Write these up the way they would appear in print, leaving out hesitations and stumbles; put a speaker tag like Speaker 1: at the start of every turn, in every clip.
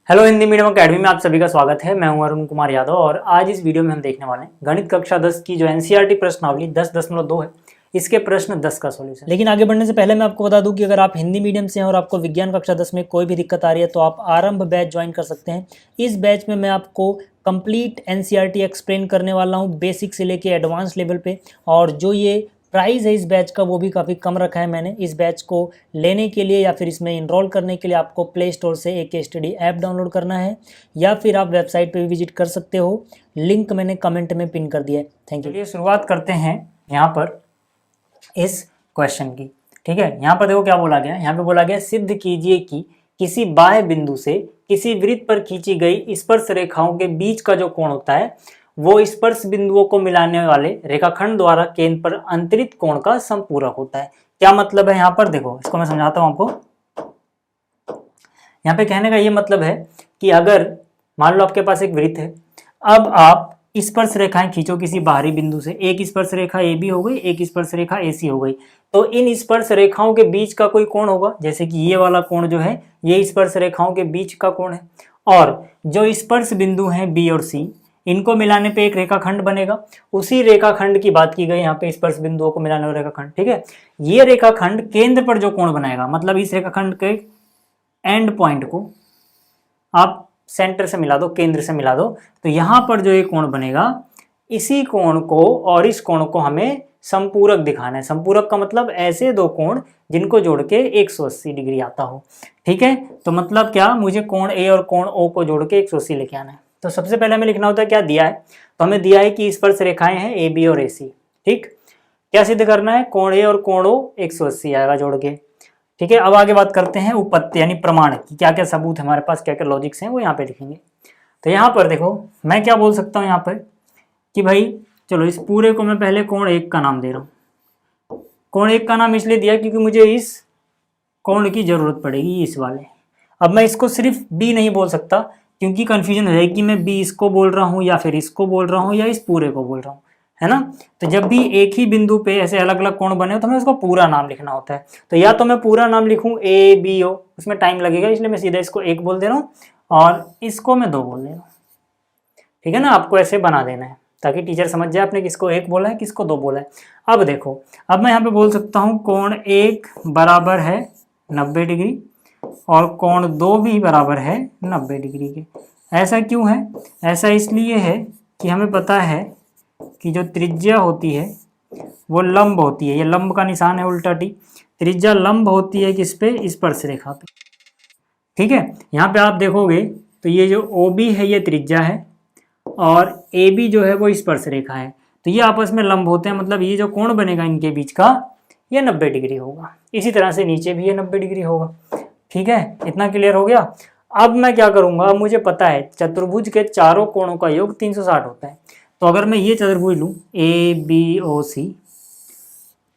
Speaker 1: Hello Hindi medium academy में आप सभी का स्वागत है। मैं हूं अरुण कुमार यादव और आज इस वीडियो में हम देखने वाले हैं गणित कक्षा 10 की जो एनसीईआरटी प्रश्नावली 10.2 है, इसके प्रश्न 10 का सॉल्यूशन। लेकिन आगे बढ़ने से पहले मैं आपको बता दूं कि अगर आप हिंदी मीडियम से हैं और आपको विज्ञान कक्षा 10 में कोई भी दिक्कत आ रही है तो आप आरंभ बैच ज्वाइन कर सकते हैं। इस बैच में मैं आपको कंप्लीट एनसीईआरटी एक्सप्लेन करने वाला हूँ, बेसिक से लेके एडवांस लेवल पे। और जो ये प्राइस है इस बैच का वो भी काफ़ी कम रखा है मैंने। इस बैच को लेने के लिए या फिर इसमें इनरोल करने के लिए आपको प्ले स्टोर से एक स्टडी ऐप डाउनलोड करना है या फिर आप वेबसाइट पे भी विजिट कर सकते हो। लिंक मैंने कमेंट में पिन कर दिया है। Thank you. चलिए शुरुआत करते हैं यहाँ पर इस क्वेश्चन की। ठीक है, यहाँ पर देखो क्या बोला गया। यहाँ पे बोला गया सिद्ध कीजिए कि किसी बाह्य बिंदु से किसी वृत्त पर खींची गई स्पर्श रेखाओं के बीच का जो कोण होता है वो स्पर्श बिंदुओं को मिलाने वाले रेखाखंड द्वारा केंद्र पर अंतरित कोण का समपूरक होता है। क्या मतलब है यहाँ पर, देखो इसको मैं समझाता हूँ आपको। यहाँ पे कहने का ये मतलब है कि अगर मान लो आपके पास एक वृत्त है, अब आप स्पर्श रेखाएं खींचो किसी बाहरी बिंदु से। एक स्पर्श रेखा ए बी हो गई, एक स्पर्श रेखा ए सी हो गई। तो इन स्पर्श रेखाओं के बीच का कोई कोण होगा, जैसे कि ये वाला कोण जो है ये स्पर्श रेखाओं के बीच का कोण है। और जो स्पर्श बिंदु हैं बी और सी, इनको मिलाने पे एक रेखाखंड बनेगा। उसी रेखाखंड की बात की गई यहाँ पे, स्पर्श बिंदुओं को मिलाने वाला रेखाखंड। ठीक है, ये रेखाखंड केंद्र पर जो कोण बनाएगा, मतलब इस रेखाखंड के एंड पॉइंट को आप सेंटर से मिला दो, केंद्र से मिला दो, तो यहाँ पर जो ये कोण बनेगा, इसी कोण को और इस कोण को हमें संपूरक दिखाना है। संपूरक का मतलब ऐसे दो कोण जिनको जोड़ के 180 डिग्री आता हो। ठीक है, तो मतलब क्या, मुझे कोण ए और कोण ओ को जोड़ के 180 लेके आना है। तो सबसे पहले हमें लिखना होता है क्या दिया है, तो हमें दिया है कि स्पर्श रेखाएं हैं ए बी और ए सी। ठीक, क्या सिद्ध करना है, कोण ए और कोण ओ 180 आएगा जोड़ के। ठीक है, अब आगे बात करते हैं उपपत्ति यानी प्रमाण की। क्या क्या सबूत हमारे पास, क्या क्या लॉजिक्स हैं वो यहाँ पे लिखेंगे। तो यहाँ पर देखो मैं क्या बोल सकता हूँ यहाँ पर कि भाई चलो इस पूरे को मैं पहले कोण एक का नाम दे रहा हूँ। कोण एक का नाम इसलिए दिया क्योंकि मुझे इस कोण की जरूरत पड़ेगी, इस वाले। अब मैं इसको सिर्फ बी नहीं बोल सकता क्योंकि कंफ्यूजन हो जाएगी कि मैं बी इसको बोल रहा हूँ या फिर इसको बोल रहा हूँ या इस पूरे को बोल रहा हूँ, है ना। तो जब भी एक ही बिंदु पे ऐसे अलग अलग कोण बने हो तो हमें उसका पूरा नाम लिखना होता है। तो या तो मैं पूरा नाम लिखूं ए बी ओ, उसमें टाइम लगेगा, इसलिए मैं सीधा इसको एक बोल दे रहा हूँ और इसको मैं दो बोल दे रहा हूँ। ठीक है ना, आपको ऐसे बना देना है ताकि टीचर समझ जाए आपने किसको एक बोला है किसको दो बोला है। अब देखो, अब मैं यहाँ पे बोल सकता हूँ कोण एक बराबर है 90 डिग्री और कोण दो भी बराबर है 90 डिग्री के। ऐसा क्यों है, ऐसा इसलिए है कि हमें पता है कि जो त्रिज्या होती है वो लंब होती है। ये लंब का निशान है उल्टा टी। त्रिज्या लंब होती है किस पे, स्पर्श रेखा पे। ठीक है, यहाँ पे आप देखोगे तो ये जो OB है ये त्रिज्या है और AB जो है वो स्पर्श रेखा है। तो ये आपस में लंब होते हैं, मतलब ये जो कोण बनेगा इनके बीच का ये 90 डिग्री होगा। इसी तरह से नीचे भी ये 90 डिग्री होगा। ठीक है, इतना क्लियर हो गया। अब मैं क्या करूंगा, अब मुझे पता है चतुर्भुज के चारों कोणों का योग 360 होता है। तो अगर मैं ये चतुर्भुज लूँ ABOC,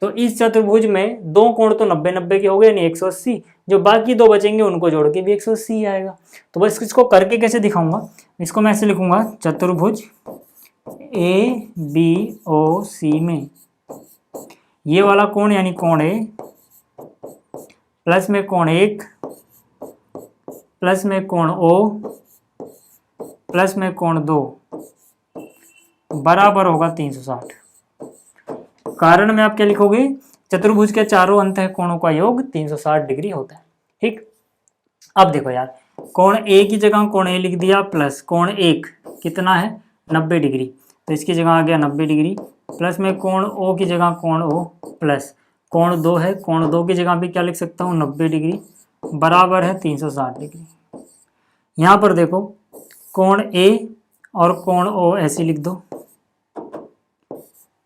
Speaker 1: तो इस चतुर्भुज में दो कोण तो 90-90 के हो गए, यानी 180। जो बाकी दो बचेंगे उनको जोड़ के भी 180 आएगा। तो बस इसको करके कैसे दिखाऊंगा, इसको मैं ऐसे लिखूंगा, चतुर्भुज ABOC में ये वाला कोण यानी कोण A प्लस में कोण 1 प्लस में कोण O प्लस में कोण 2 बराबर होगा 360। कारण में आप क्या लिखोगे, चतुर्भुज के चारों अंतः कोणों का योग 360 डिग्री होता है। ठीक, अब देखो यार, कोण ए की जगह कोण ए लिख दिया प्लस कोण एक कितना है 90 डिग्री, तो इसकी जगह आ गया 90 डिग्री प्लस में कोण ओ की जगह कोण ओ प्लस कोण दो है, कोण दो की जगह भी क्या लिख सकता हूँ 90 डिग्री बराबर है 360 डिग्री। यहाँ पर देखो कोण ए और कोण ओ ऐसे लिख दो,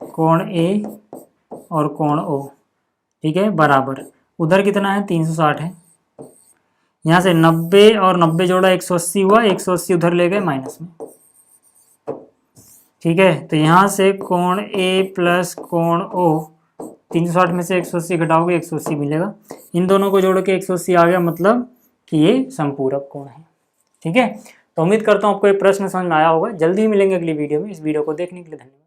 Speaker 1: कोण ए और कोण ओ। ठीक है, बराबर उधर कितना है 360 है, यहाँ से 90 और 90 जोड़ा 180 हुआ, 180 उधर ले गए माइनस में। ठीक है, तो यहाँ से कोण ए प्लस कोण ओ 360 में से 180 घटाओगे 180 मिलेगा, इन दोनों को जोड़ के 180 आ गया, मतलब कि ये संपूरक कोण है। ठीक है, तो उम्मीद करता हूँ आपको ये प्रश्न समझ में आया होगा। जल्दी ही मिलेंगे अगली वीडियो में। इस वीडियो को देखने के लिए धन्यवाद।